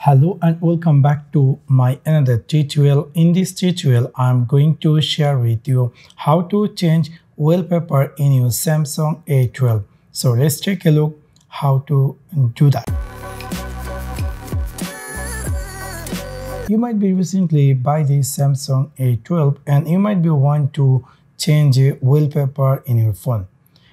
Hello and welcome back to my another tutorial. In this tutorial, I'm going to share with you how to change wallpaper in your Samsung A12. So let's take a look how to do that. You might be recently buy this Samsung A12 and you might be want to change a wallpaper in your phone.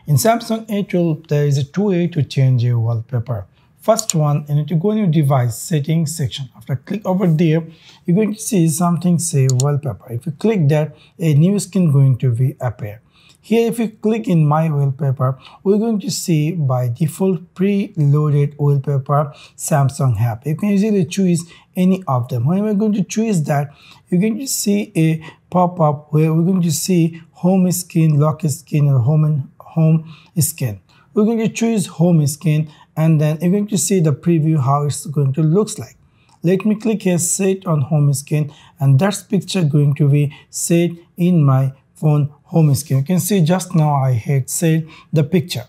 In Samsung A12, there is a two ways to change a wallpaper. First one, you need to go in your device settings section. After click over there, you're going to see something say wallpaper. If you click that, a new skin going to be appear. Here, if you click in my wallpaper, we're going to see by default pre-loaded wallpaper Samsung have. You can easily choose any of them. When we're going to choose that, you're going to see a pop-up where we're going to see home skin, lock skin, or home skin. We're going to choose home skin, and then you're going to see the preview how it's going to looks like. Let me click here set on home skin, and that's picture going to be set in my phone home skin. You can see just now I had set the picture.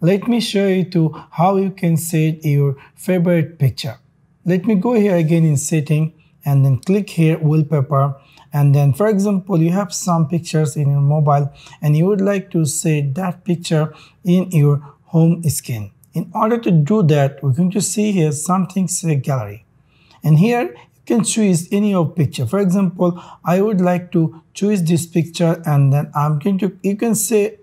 Let me show you to how you can set your favorite picture. Let me go here again in setting and then click here wallpaper. And then, for example, you have some pictures in your mobile and you would like to set that picture in your home skin. In order to do that, we're going to see here something say gallery. And here you can choose any of picture. For example, I would like to choose this picture, and then I'm going to, you can see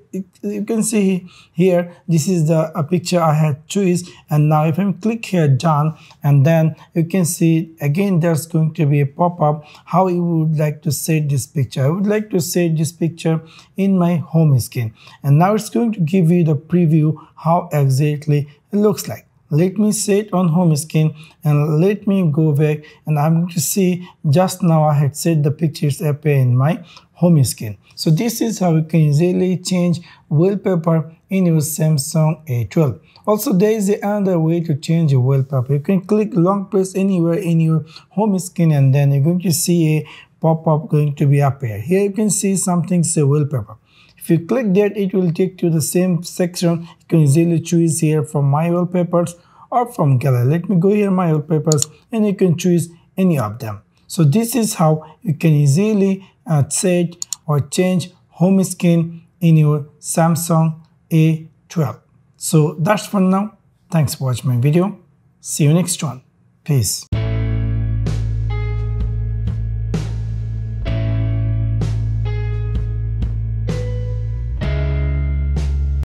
here, this is the picture I had choose. And now if I click here done, and then you can see again there's going to be a pop-up how you would like to set this picture. I would like to set this picture in my home skin, and now it's going to give you the preview how exactly it looks like. Let me set on home skin and let me go back, and I'm going to see just now I had set the pictures appear in my home skin. So this is how you can easily change wallpaper in your Samsung A12. Also, there is another way to change your wallpaper. You can click long press anywhere in your home skin, and then you're going to see a pop-up going to be appear. Here you can see something say wallpaper. If you click that, it will take you to the same section. You can easily choose here from my wallpapers or from gallery. Let me go here my wallpapers, and you can choose any of them. So this is how you can easily set or change home skin in your Samsung A12. So that's for now. Thanks for watching my video. See you next one. Peace.